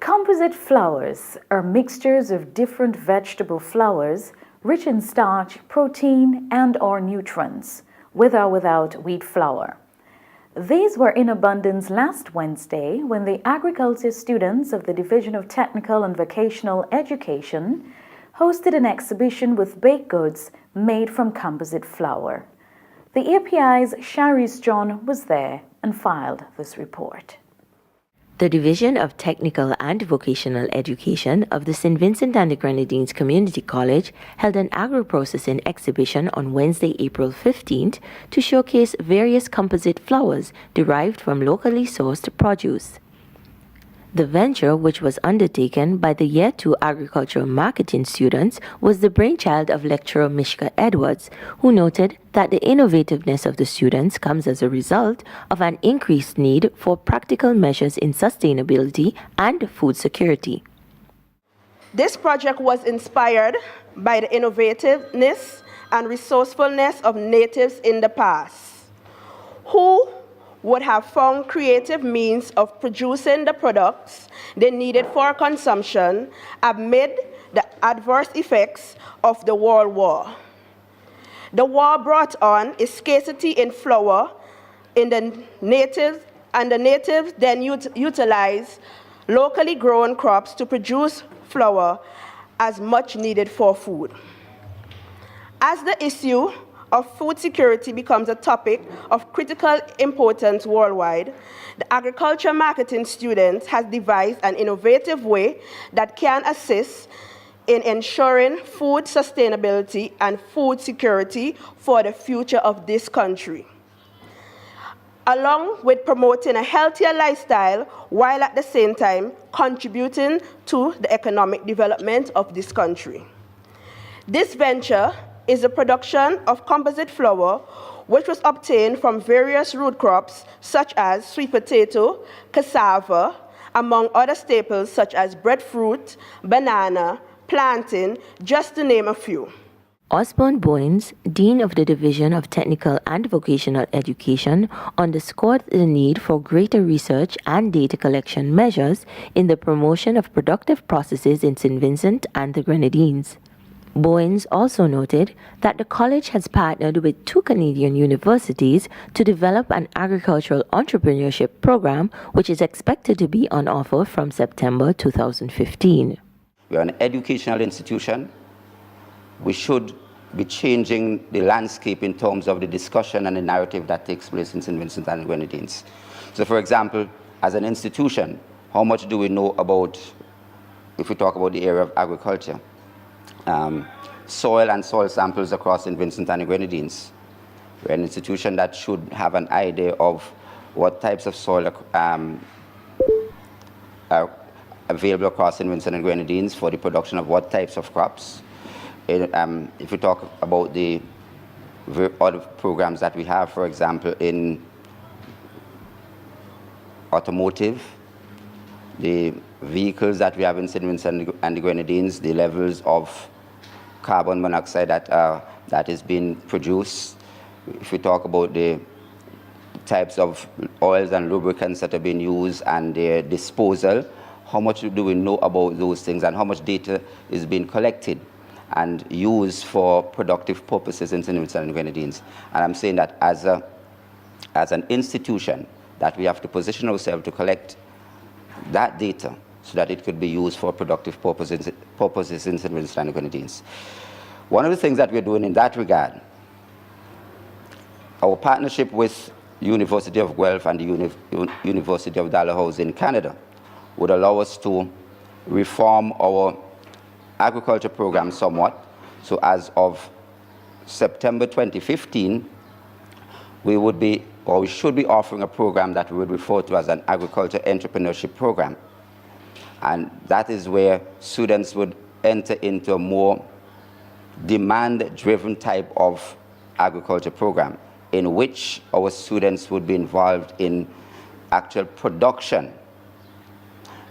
Composite flours are mixtures of different vegetable flours rich in starch, protein, and/or nutrients, with or without wheat flour. These were in abundance last Wednesday when the agriculture students of the Division of Technical and Vocational Education hosted an exhibition with baked goods made from composite flour. The API's Sharice John was there and filed this report. The Division of Technical and Vocational Education of the St. Vincent and the Grenadines Community College held an agro-processing exhibition on Wednesday, April 15th to showcase various composite flours derived from locally sourced produce. The venture, which was undertaken by the Year 2 Agricultural Marketing students, was the brainchild of lecturer Mishka Edwards, who noted that the innovativeness of the students comes as a result of an increased need for practical measures in sustainability and food security. This project was inspired by the innovativeness and resourcefulness of natives in the past, who would have found creative means of producing the products they needed for consumption amid the adverse effects of the World War. The war brought on a scarcity in flour in the natives, and the natives then utilized locally grown crops to produce flour as much needed for food. As the issue of food security becomes a topic of critical importance worldwide, the agriculture marketing students has devised an innovative way that can assist in ensuring food sustainability and food security for the future of this country, along with promoting a healthier lifestyle while at the same time contributing to the economic development of this country. This venture is the production of composite flour, which was obtained from various root crops such as sweet potato, cassava, among other staples such as breadfruit, banana, plantain, just to name a few. Osborne Bowens, Dean of the Division of Technical and Vocational Education, underscored the need for greater research and data collection measures in the promotion of productive processes in St. Vincent and the Grenadines. Bowens also noted that the college has partnered with 2 Canadian universities to develop an agricultural entrepreneurship program, which is expected to be on offer from September 2015. We are an educational institution. We should be changing the landscape in terms of the discussion and the narrative that takes place in St. Vincent and the Grenadines. So, for example, as an institution, how much do we know about, if we talk about the area of agriculture, soil and soil samples across St. Vincent and the Grenadines? We're an institution that should have an idea of what types of soil are available across St. Vincent and Grenadines for the production of what types of crops. If we talk about the other programs that we have, for example, in automotive, the vehicles that we have in St. Vincent and the Grenadines, the levels of carbon monoxide that is being produced. If we talk about the types of oils and lubricants that are being used and their disposal, how much do we know about those things and how much data is being collected and used for productive purposes in St. Vincent and the Grenadines? And I'm saying that as an institution, that we have to position ourselves to collect that data so that it could be used for productive purposes in St. Vincent and the Grenadines. One of the things that we're doing in that regard, our partnership with University of Guelph and the University of Dalhousie in Canada would allow us to reform our agriculture program somewhat. So as of September 2015, we would be, or we should be offering a program that we would refer to as an agriculture entrepreneurship program. And that is where students would enter into a more demand-driven type of agriculture program in which our students would be involved in actual production,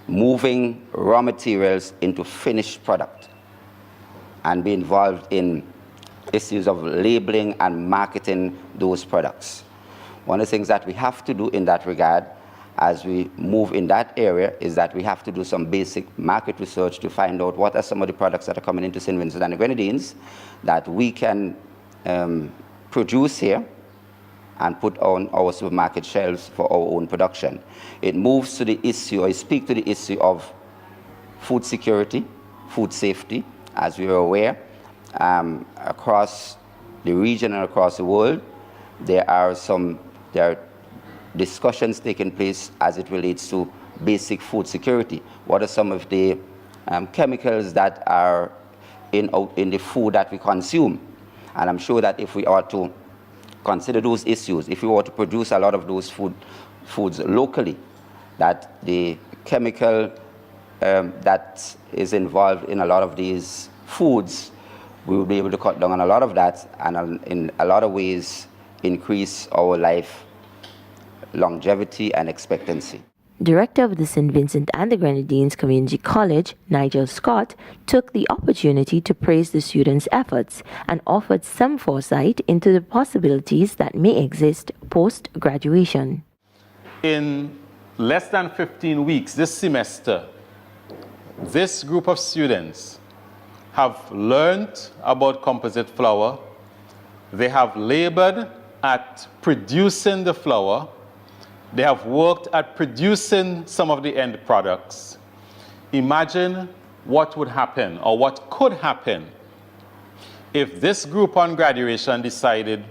moving raw materials into finished product, and be involved in issues of labeling and marketing those products. One of the things that we have to do in that regard, as we move in that area is that we have to do some basic market research to find out what are some of the products that are coming into St. Vincent and the Grenadines that we can produce here and put on our supermarket shelves for our own production. It moves to the issue, or it speaks to the issue of food security, food safety. As we are aware, across the region and across the world, there are discussions taking place as it relates to basic food security. What are some of the chemicals that are in the food that we consume? And I'm sure that if we are to consider those issues, if we were to produce a lot of those foods locally, that the chemical that is involved in a lot of these foods, we will be able to cut down on a lot of that and in a lot of ways increase our life longevity and expectancy. Director of the St. Vincent and the Grenadines Community College, Nigel Scott, took the opportunity to praise the students' efforts and offered some foresight into the possibilities that may exist post-graduation. In less than 15 weeks this semester, this group of students have learned about composite flour. They have labored at producing the flour. They have worked at producing some of the end products. Imagine what would happen or what could happen if this group on graduation decided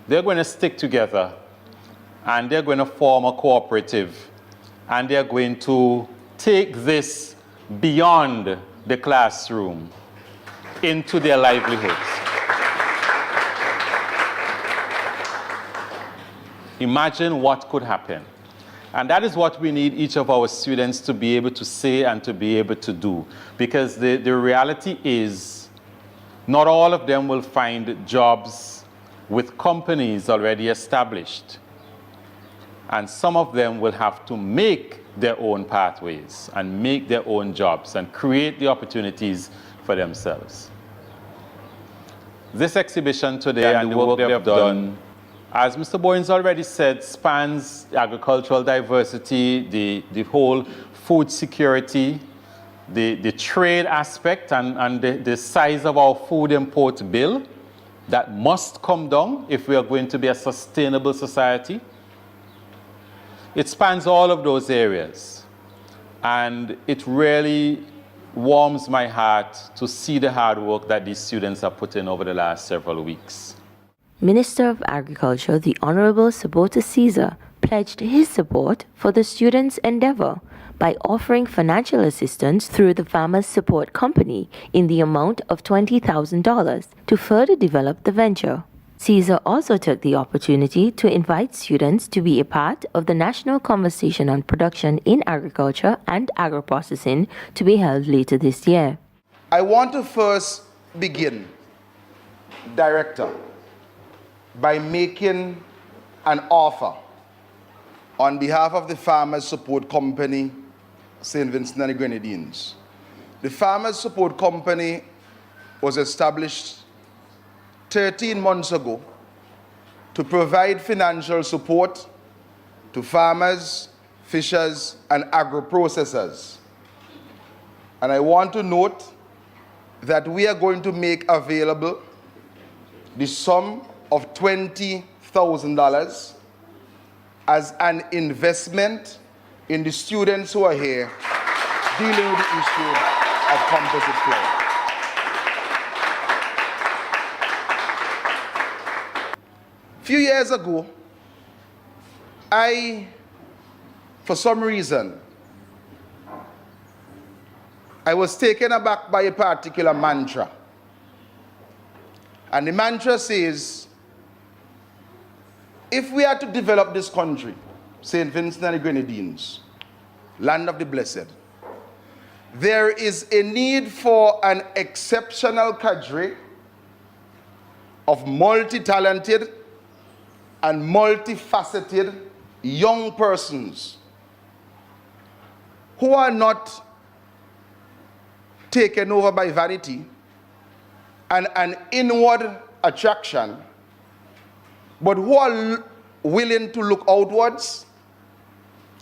they're going to stick together and they're going to form a cooperative and they're going to take this beyond the classroom into their livelihoods. Imagine what could happen. And that is what we need each of our students to be able to say and to be able to do. Because the reality is, not all of them will find jobs with companies already established. And some of them will have to make their own pathways and make their own jobs and create the opportunities for themselves. This exhibition today and the work they have done, as Mr. Boyens already said, spans agricultural diversity, the whole food security, the trade aspect and the size of our food import bill that must come down if we are going to be a sustainable society. It spans all of those areas. And it really warms my heart to see the hard work that these students have put in over the last several weeks. Minister of Agriculture, the Honorable Sabota Caesar, pledged his support for the students' endeavor by offering financial assistance through the Farmers Support Company in the amount of $20,000 to further develop the venture. Caesar also took the opportunity to invite students to be a part of the National Conversation on Production in Agriculture and Agro-Processing to be held later this year. I want to first begin, Director, by making an offer on behalf of the Farmers Support Company, St. Vincent and the Grenadines. The Farmers Support Company was established 13 months ago to provide financial support to farmers, fishers, and agro-processors. And I want to note that we are going to make available the sum of $20,000 as an investment in the students who are here dealing with the issue of composite flour. A few years ago, for some reason, I was taken aback by a particular mantra. And the mantra says, if we are to develop this country, St. Vincent and the Grenadines, land of the blessed, there is a need for an exceptional cadre of multi-talented and multifaceted young persons who are not taken over by vanity and an inward attraction, but who are willing to look outwards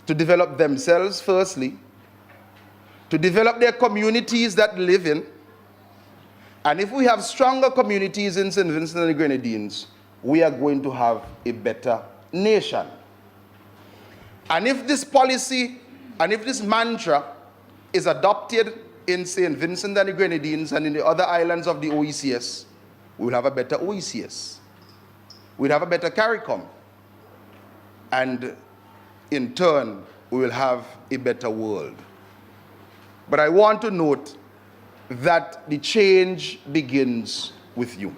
to develop themselves firstly, to develop their communities that live in. And if we have stronger communities in St. Vincent and the Grenadines, we are going to have a better nation. And if this policy, and if this mantra is adopted in St. Vincent and the Grenadines and in the other islands of the OECS, we'll have a better OECS. We'll have a better CARICOM. And in turn, we will have a better world. But I want to note that the change begins with you.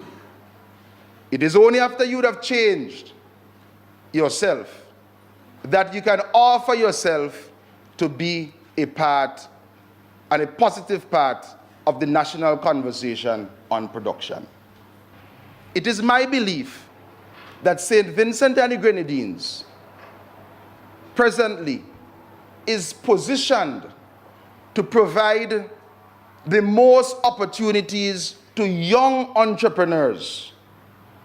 It is only after you have changed yourself that you can offer yourself to be a part and a positive part of the national conversation on production. It is my belief that St. Vincent and the Grenadines presently is positioned to provide the most opportunities to young entrepreneurs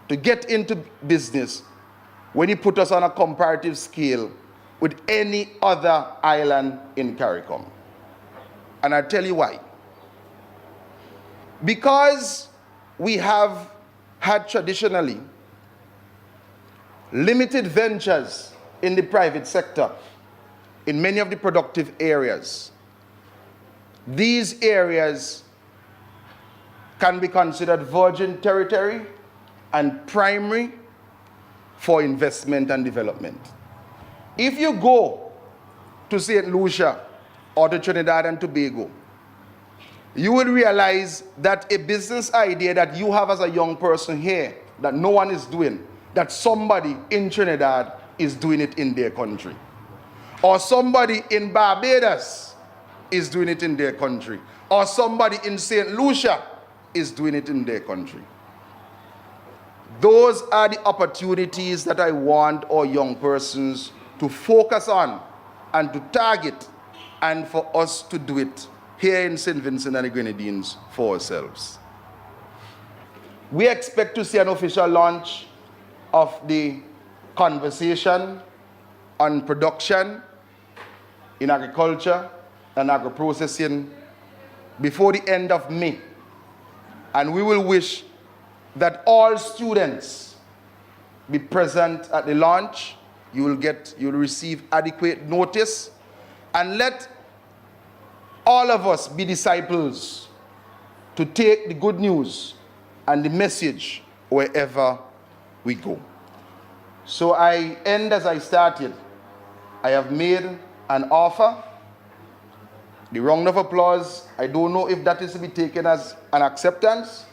to get into business when you put us on a comparative scale with any other island in CARICOM. And I'll tell you why. Because we have had traditionally limited ventures in the private sector in many of the productive areas. These areas can be considered virgin territory and primary for investment and development. If you go to St. Lucia or to Trinidad and Tobago, you will realize that a business idea that you have as a young person here that no one is doing, that somebody in Trinidad is doing it in their country. Or somebody in Barbados is doing it in their country. Or somebody in St. Lucia is doing it in their country. Those are the opportunities that I want our young persons to focus on and to target, and for us to do it here in St. Vincent and the Grenadines for ourselves. We expect to see an official launch of the conversation on production in agriculture and agro-processing before the end of May. And we will wish that all students be present at the launch. You will receive adequate notice, and let all of us be disciples to take the good news and the message wherever we go. So I end as I started. I have made an offer. The round of applause, I don't know if that is to be taken as an acceptance,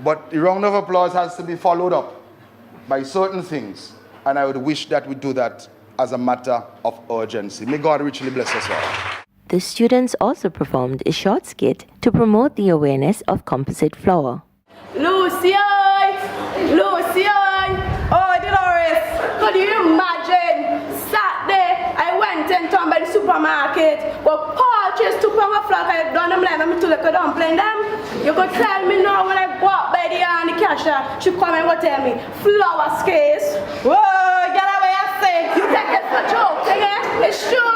but the round of applause has to be followed up by certain things, and I would wish that we do that as a matter of urgency. May God richly bless us all. The students also performed a short skit to promote the awareness of composite flour. Lucy! Lucy! Oh, Dolores, could you imagine? Saturday, I went and turned by the supermarket, but purchased 2 pounds of flour. I done them like I'm to look at dumpling them. You could tell me now when I walk by the cashier, she come and go tell me, flour scarce. Whoa, get away, I say. You take it for joke, eh? It's true.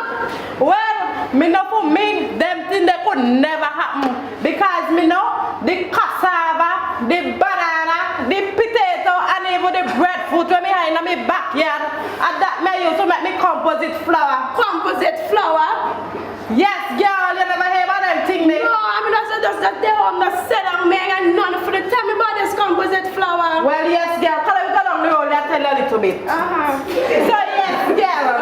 Well, me know for me, them things that could never happen. Because me know the cassava, the banana, the potato, and even the breadfruit when me have in my backyard. And that me used to make me composite flour. Composite flour? Yes, girl, you never hear about them thing, me? No, I mean, that's just that they are not selling me and none for the tell me about this composite flour. Well, yes, girl, come on, go down the road and tell you a little bit. So, yes, girl.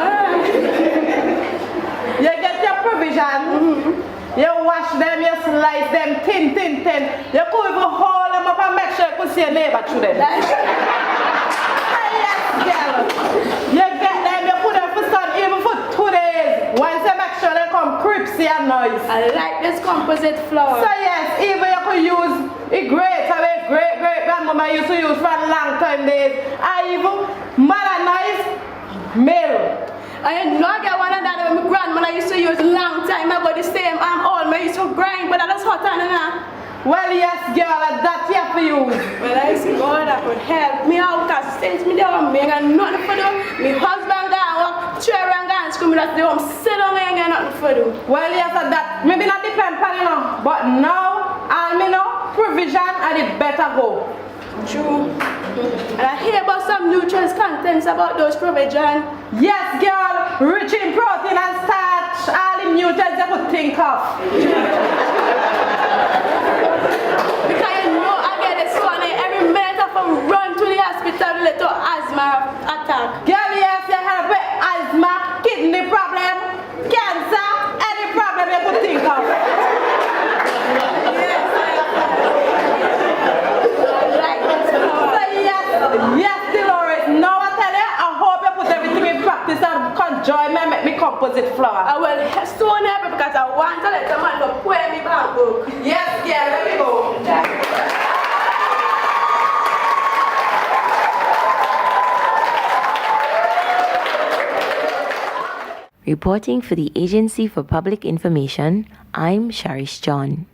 You get your provision, you wash them, you slice them thin. You could even hold them up and make sure you could see your neighbor through them. Yes, girl. You get them, you put them for sun even for 2 days. Once you make sure they come crispy and nice. I like this composite flour. So yes, even you could use a grater, great grandmama used to use for a long time days. I even modernized milk. I know I get one of that my grandmother used to use a long time ago, the same old I used to grind, but that's hot on now. Well, yes, girl, that's here for you. Well, I see God that could help me out, because since me don't make nothing for them, my husband got walk chair and go and scream at the home. Sit down and get nothing for you. Well, yes, that maybe not depend on you know, but now, all me know, provision and it better go. True. And I hear about some nutrients contents about those provision. Yes, girl, rich in protein and starch, all the nutrients you could think of. Because you know I get this funny every minute I run to the hospital with a little asthma attack. Girl, yes, you have asthma, kidney problem, cancer, any problem you could think of. Yes, Dolores. Now I tell you, I hope you put everything in practice and conjoin me and make me composite flower. I will soon help because I want to let the man to put me back book. Yes, yeah, let me go. Reporting for the Agency for Public Information, I'm Sharish John.